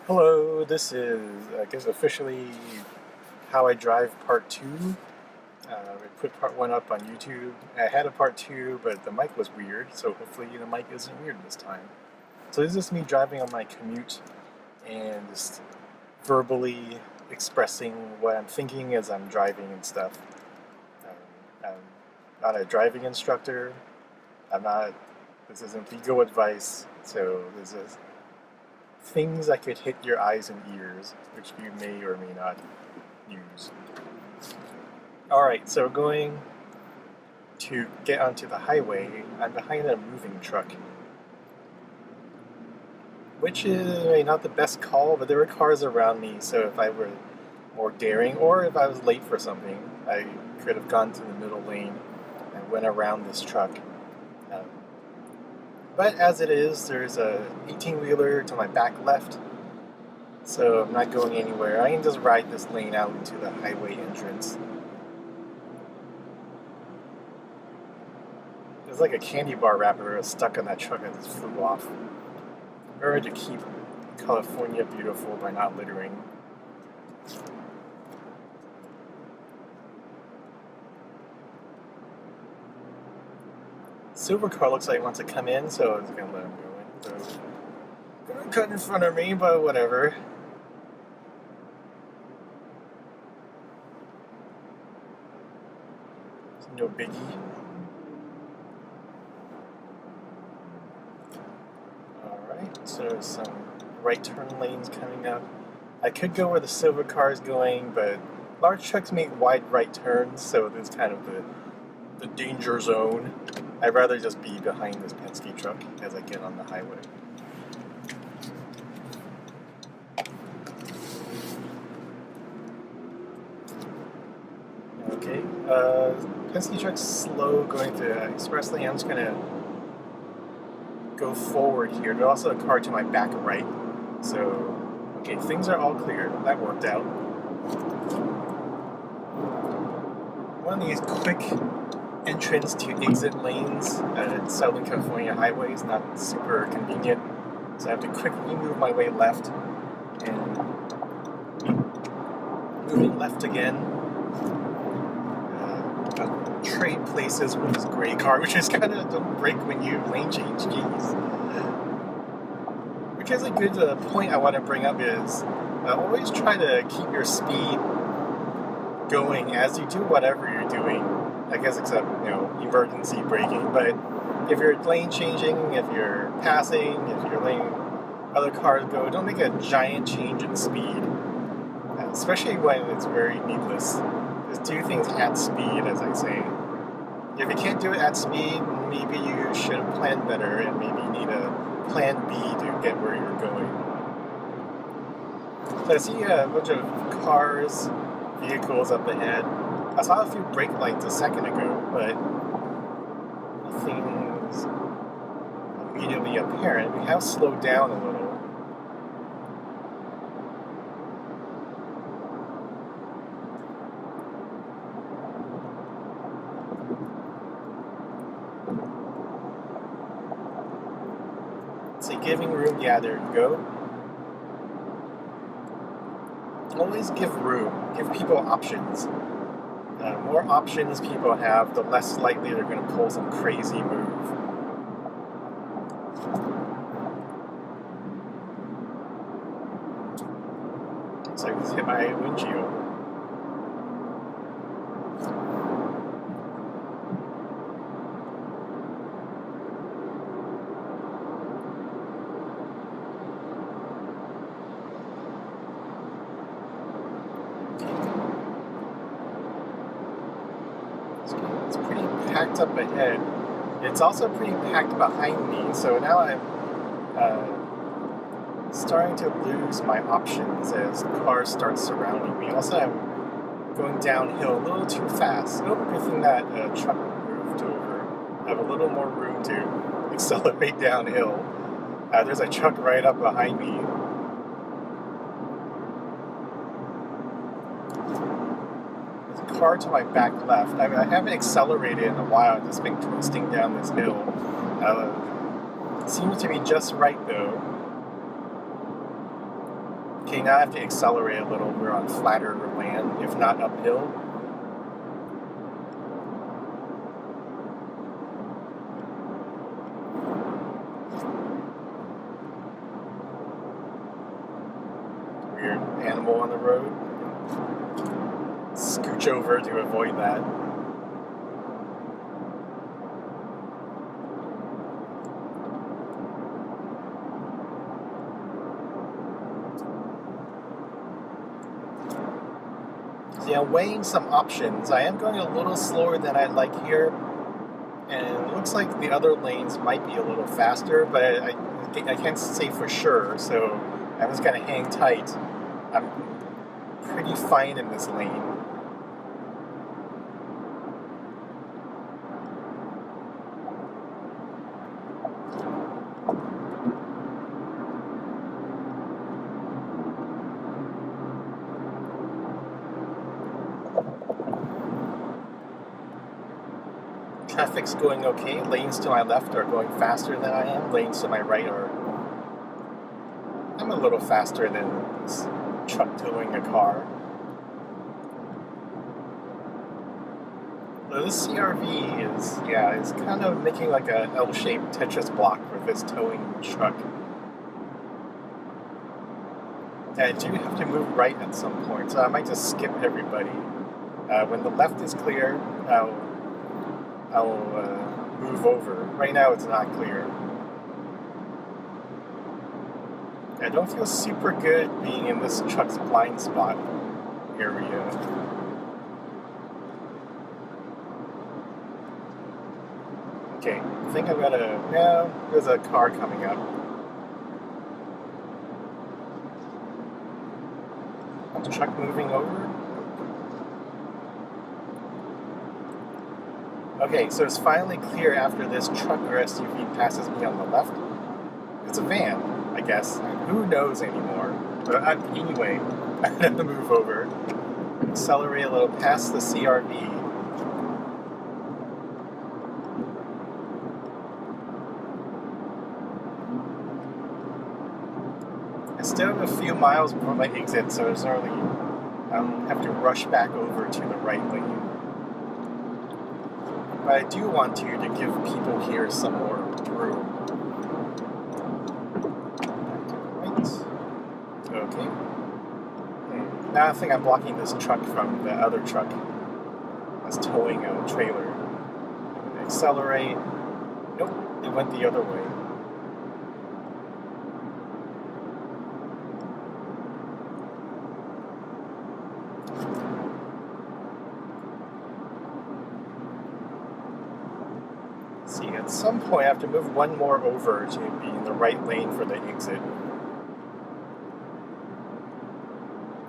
Hello, this is, I guess, officially how I drive part two. I put part one up on YouTube. I had a part two, but the mic was weird, so hopefully the mic isn't weird this time. So this is just me driving on my commute and just verbally expressing what I'm thinking as I'm driving and stuff. I'm not a driving instructor. This isn't legal advice, so this is things that could hit your eyes and ears, which you may or may not use. Alright, so going to get onto the highway, I'm behind a moving truck, which is not the best call, but there were cars around me, so if I were more daring, or if I was late for something, I could have gone to the middle lane and went around this truck. Um, but as it is, there's a 18-wheeler to my back left, so I'm not going anywhere. I can just ride this lane out into the highway entrance. There's like a candy bar wrapper stuck on that truck that just flew off. Remember to keep California beautiful by not littering. Silver car looks like it wants to come in, so I was gonna let him go in. So, gonna cut in front of me, but whatever. It's no biggie. Alright, so some right turn lanes coming up. I could go where the silver car is going, but large trucks make wide right turns, so this is kind of the danger zone. I'd rather just be behind this Penske truck as I get on the highway. Okay, Penske truck's slow going to express lane. I'm just gonna go forward here. There's also a car to my back right. So, okay, things are all clear. That worked out. One of these quick entrance to exit lanes at Southern California highways, not super convenient. So I have to quickly move my way left and moving left again. Trade places with this gray car, which is kind of don't brake when you lane change, geez. Which is a good point I want to bring up is always try to keep your speed going as you do whatever you're doing. I guess except, emergency braking. But if you're lane changing, if you're passing, if you're letting other cars go, don't make a giant change in speed. Especially when it's very needless. Just do things at speed, as I say. If you can't do it at speed, maybe you should have planned better and maybe need a plan B to get where you're going. So I see a bunch of cars, vehicles up ahead. I saw a few brake lights a second ago, but nothing's immediately apparent. We have slowed down a little. Giving room, yeah, there you go. Always give room, give people options. More options people have, the less likely they're going to pull some crazy move. So I just hit my windshield. It's pretty packed up ahead. It's also pretty packed behind me, so now I'm starting to lose my options as cars start surrounding me. Also, I'm going downhill a little too fast. Oh, good thing that truck moved over. I have a little more room to accelerate downhill. There's a truck right up behind me. Car to my back left. I haven't accelerated in a while. I've just been coasting down this hill. Seems to be just right though. Okay, now I have to accelerate a little. We're on flatter land, if not uphill. Weird animal on the road. Scooch over to avoid that. Yeah, weighing some options. I am going a little slower than I'd like here, and it looks like the other lanes might be a little faster, but I can't say for sure, so I'm just going to hang tight. I'm pretty fine in this lane. Traffic's going okay. Lanes to my left are going faster than I am. Lanes to my right are... I'm a little faster than this truck towing a car. So this CRV is kind of making like a L-shaped Tetris block with this towing truck. And I do have to move right at some point, so I might just skip everybody. When the left is clear, I'll move over. Right now it's not clear. I don't feel super good being in this truck's blind spot area. Okay, I think I've got there's a car coming up. Is the truck moving over? Okay, so it's finally clear after this truck or SUV passes me on the left. It's a van, I guess. Who knows anymore? But anyway, I'm going to move over, accelerate a little past the CRV. I still have a few miles before my exit, so it's early. I'll have to rush back over to the right lane. But I do want to give people here some more room. Okay. Now I think I'm blocking this truck from the other truck that's towing a trailer. Accelerate. Nope, it went the other way. See, at some point I have to move one more over to be in the right lane for the exit.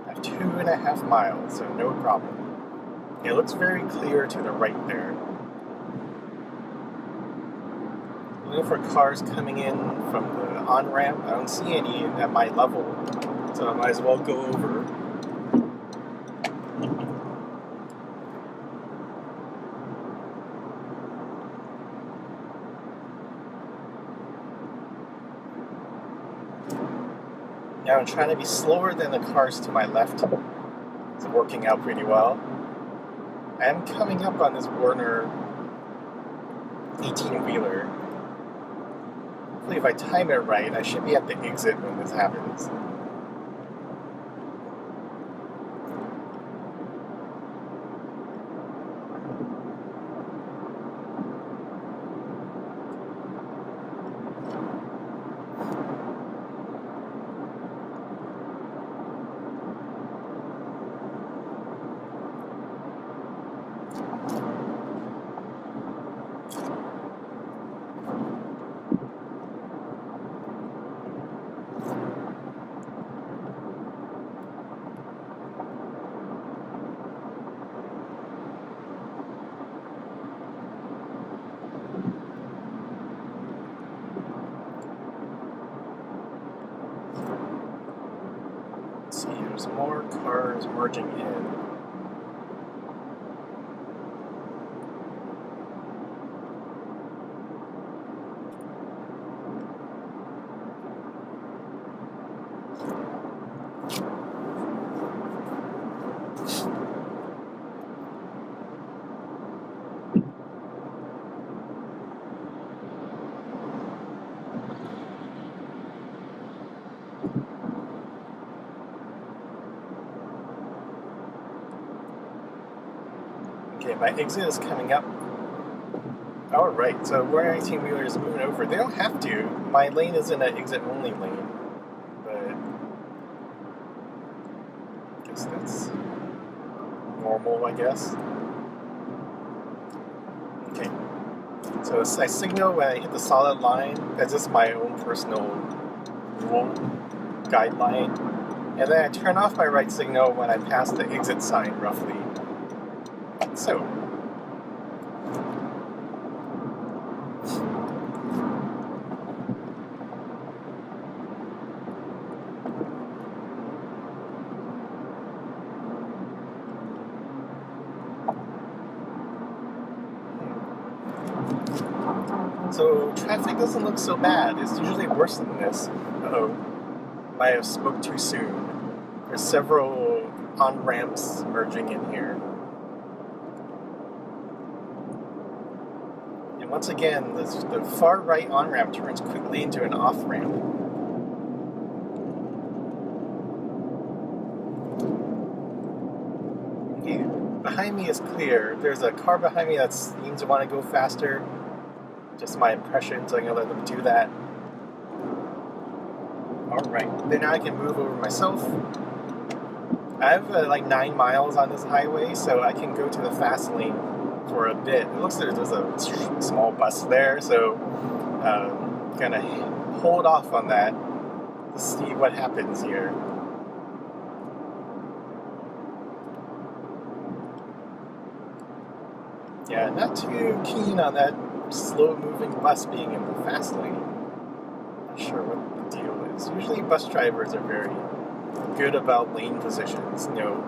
I have 2.5 miles, so no problem. It looks very clear to the right there. Looking for cars coming in from the on-ramp. I don't see any at my level, so I might as well go over. Now I'm trying to be slower than the cars to my left. It's working out pretty well. I am coming up on this Werner 18-wheeler. Hopefully if I time it right, I should be at the exit when this happens. See, there's more cars merging in. Okay, my exit is coming up. Alright, so where 18-wheelers moving over, they don't have to. My lane isn't an exit-only lane, but I guess that's normal, I guess. Okay, so I signal when I hit the solid line. That's just my own personal rule, guideline. And then I turn off my right signal when I pass the exit sign, roughly. So, traffic doesn't look so bad. It's usually worse than this. Uh-oh. Might have spoke too soon. There's several on-ramps merging in here. And once again, the far right on-ramp turns quickly into an off-ramp. Okay, behind me is clear. There's a car behind me that seems to want to go faster. Just my impression, so I'm going to let them do that. Alright, then now I can move over myself. I have like 9 miles on this highway, so I can go to the Fastlane for a bit. It looks like there's a small bus there, so I'm going to hold off on that to see what happens here. Yeah, not too keen on that slow-moving bus being in the fast lane. Not sure what the deal is. Usually bus drivers are very good about lane positions, you know,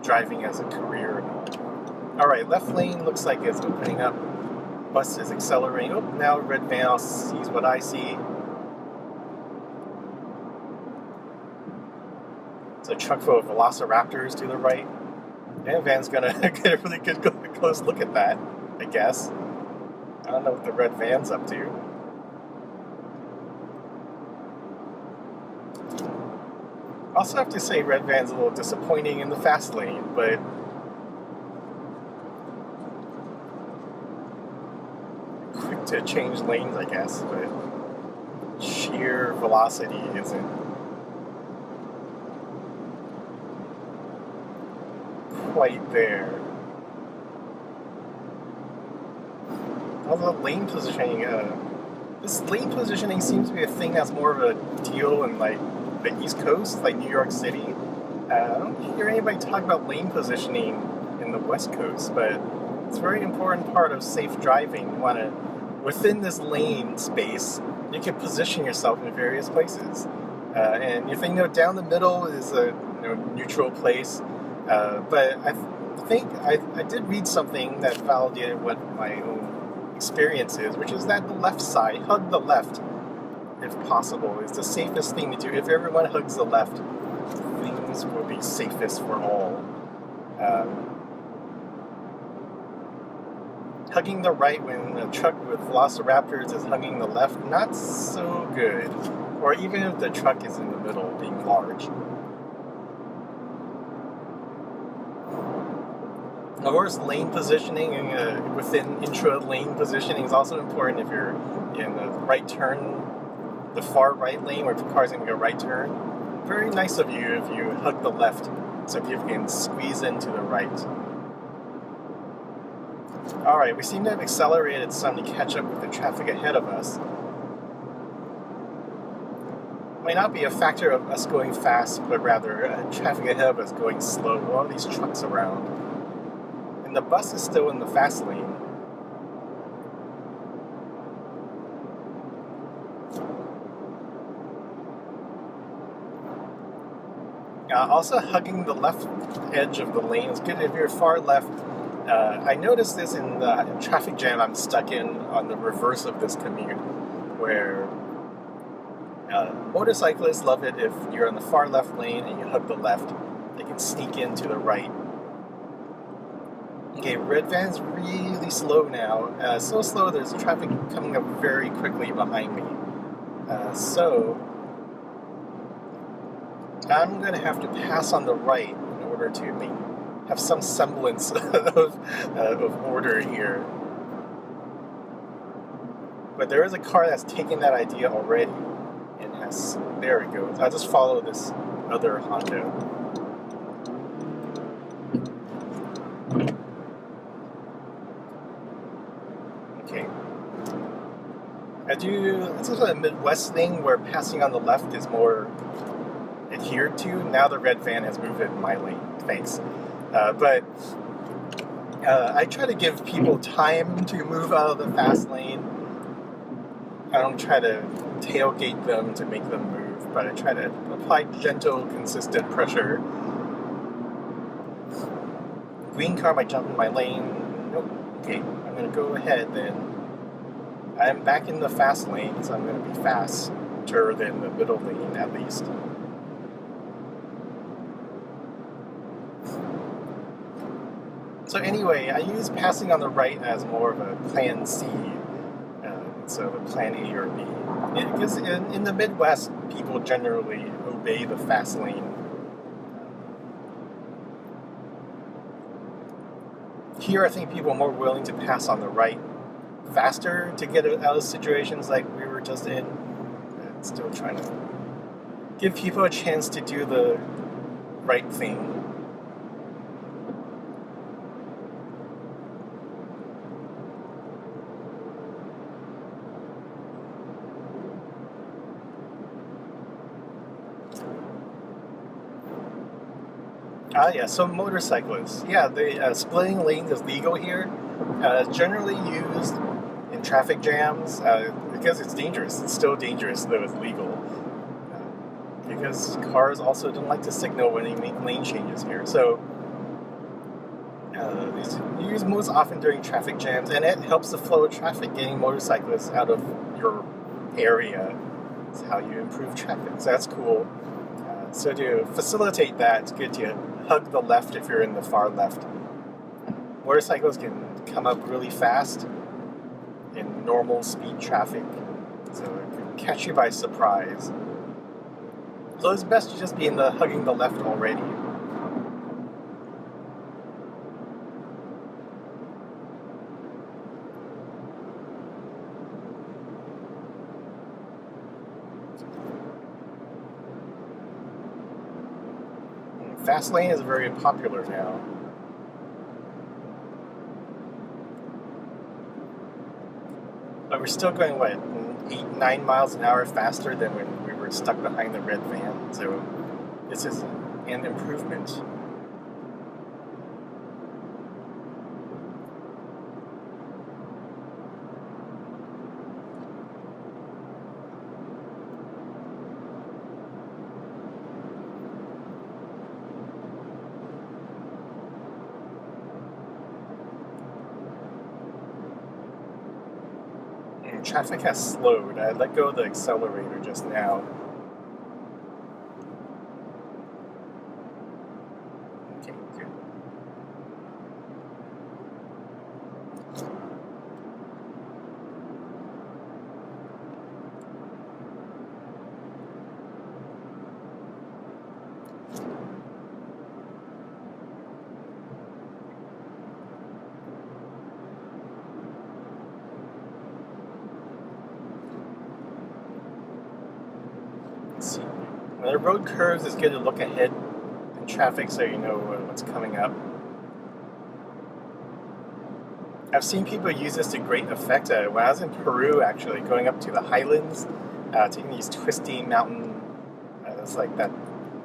driving as a career and all. Alright, left lane looks like it's opening up. Bus is accelerating. Oh, now red van sees what I see. It's a truck full of velociraptors to the right. And van's gonna get a really good close look at that, I guess. I don't know what the red van's up to. Also have to say red van's a little disappointing in the fast lane, but quick to change lanes, I guess, but sheer velocity isn't quite there. Although lane positioning, this lane positioning seems to be a thing that's more of a deal in like the East Coast, like New York City. I don't hear anybody talk about lane positioning in the West Coast, but it's a very important part of safe driving. You want to, within this lane space, you can position yourself in various places. And if you know down the middle is a neutral place, but I think I did read something that validated what my own experience is, which is that the left side, hug the left if possible, is the safest thing to do. If everyone hugs the left, things will be safest for all. Hugging the right when a truck with velociraptors is hugging the left, not so good. Or even if the truck is in the middle, being large. Of course, lane positioning within intra-lane positioning is also important if you're in the right turn, the far right lane where the car's going to make a right turn. Very nice of you if you hug the left so you can squeeze into the right. Alright, we seem to have accelerated some to catch up with the traffic ahead of us. Might not be a factor of us going fast, but rather traffic ahead of us going slow. All these trucks around. And the bus is still in the fast lane. Also, hugging the left edge of the lane is good if you're far left. I noticed this in the traffic jam I'm stuck in on the reverse of this commute, where Motorcyclists love it if you're on the far left lane and you hug the left. They can sneak into the right. Okay, red van's really slow now. So slow there's traffic coming up very quickly behind me. So I'm going to have to pass on the right in order to have some semblance of order here. But there is a car that's taken that idea already. And there it goes. I'll just follow this other Honda. Okay. This is a Midwest thing where passing on the left is more adhered to. Now the red van has moved in my lane. Thanks. But I try to give people time to move out of the fast lane. I don't try to tailgate them to make them move, but I try to apply gentle, consistent pressure. Green car might jump in my lane. Nope. Okay, I'm going to go ahead then. I'm back in the fast lane, so I'm going to be faster than the middle lane at least. So anyway, I use passing on the right as more of a plan C instead of a plan A or B. Because in the Midwest, people generally obey the fast lane. Here, I think people are more willing to pass on the right faster to get out of situations like we were just in. And still trying to give people a chance to do the right thing. Yeah, so motorcyclists. Yeah, splitting lanes is legal here. Generally used in traffic jams because it's dangerous. It's still dangerous, though it's legal. Because cars also don't like to signal when they make lane changes here. So it's used most often during traffic jams, and it helps the flow of traffic, getting motorcyclists out of your area. It's how you improve traffic. So that's cool. So to facilitate that, it's good to hug the left if you're in the far left. Motorcycles can come up really fast in normal speed traffic, so it can catch you by surprise. So it's best to just be in the hugging the left already. Fastlane is very popular now. But we're still going, 8-9 miles an hour faster than when we were stuck behind the red van. So this is an improvement. Traffic has slowed. I let go of the accelerator just now. Okay, good. When the road curves, it's good to look ahead in traffic so you know what's coming up. I've seen people use this to great effect. When I was in Peru, actually, going up to the highlands, taking these twisty mountain, it's like that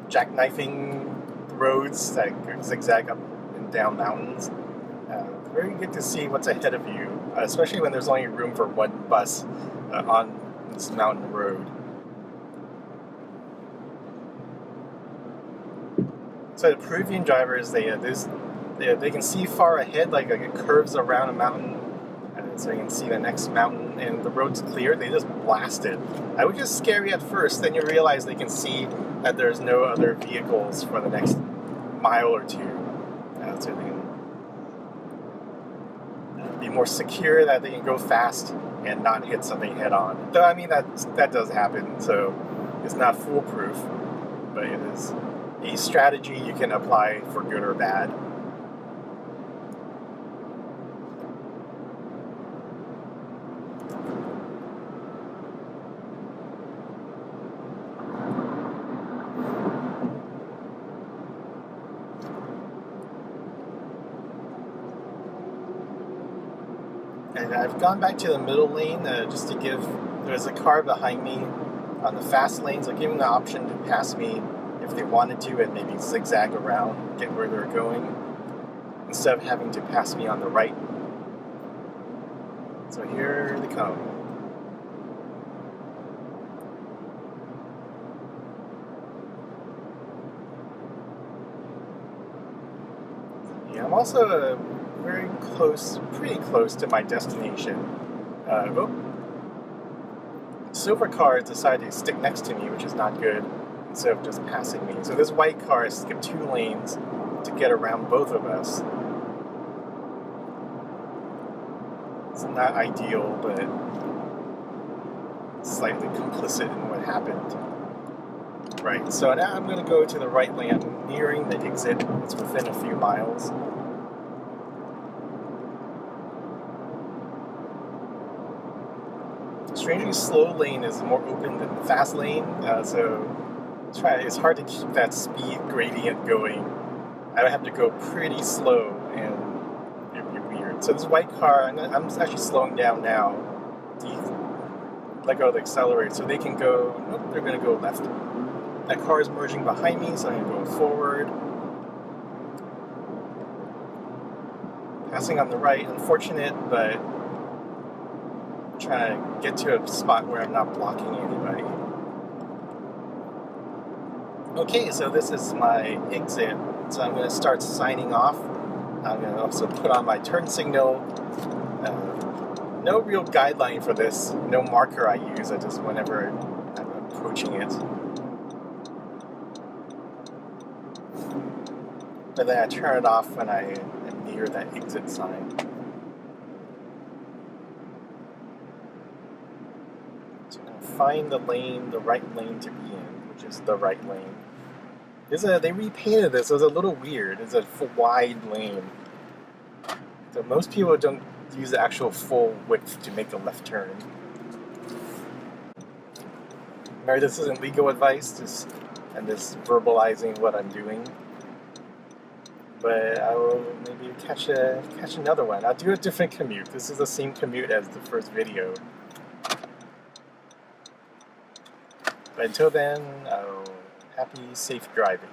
jackknifing roads that zigzag up and down mountains. Very good to see what's ahead of you, especially when there's only room for one bus on this mountain road. So the Peruvian drivers, they can see far ahead, like it curves around a mountain, and so you can see the next mountain, and the road's clear. They just blasted. That was just scary at first. Then you realize they can see that there's no other vehicles for the next mile or two, so they can be more secure, that they can go fast and not hit something head on. Though I mean that does happen, so it's not foolproof, but it is a strategy you can apply for good or bad. And I've gone back to the middle lane just to give, there's a car behind me on the fast lane, so giving the option to pass me if they wanted to and maybe zigzag around, get where they're going, instead of having to pass me on the right. So here they come. Yeah, I'm also very close, pretty close to my destination. Silver car decided to stick next to me, which is not good, instead of just passing me. So this white car has skipped 2 lanes to get around both of us. It's not ideal, but slightly complicit in what happened. Right, so now I'm going to go to the right lane. I'm nearing the exit. It's within a few miles. Strangely, slow lane is more open than the fast lane, so it's hard to keep that speed gradient going. I would have to go pretty slow, and it'd be weird. So this white car, I'm actually slowing down now to let go of the accelerator, so they can go. Nope, they're going to go left. That car is merging behind me, so I'm going to go forward. Passing on the right, unfortunate, but trying to get to a spot where I'm not blocking anybody. Okay, so this is my exit, so I'm going to start signing off. I'm going to also put on my turn signal. No real guideline for this, no marker I use, I just whenever I'm approaching it. But then I turn it off when I am near that exit sign. Find the lane, the right lane to be in, which is the right lane. They repainted this. It was a little weird. It's a wide lane. So most people don't use the actual full width to make a left turn. Remember, this isn't legal advice. I'm just verbalizing what I'm doing. But I will maybe catch another one. I'll do a different commute. This is the same commute as the first video. But until then, happy, safe driving.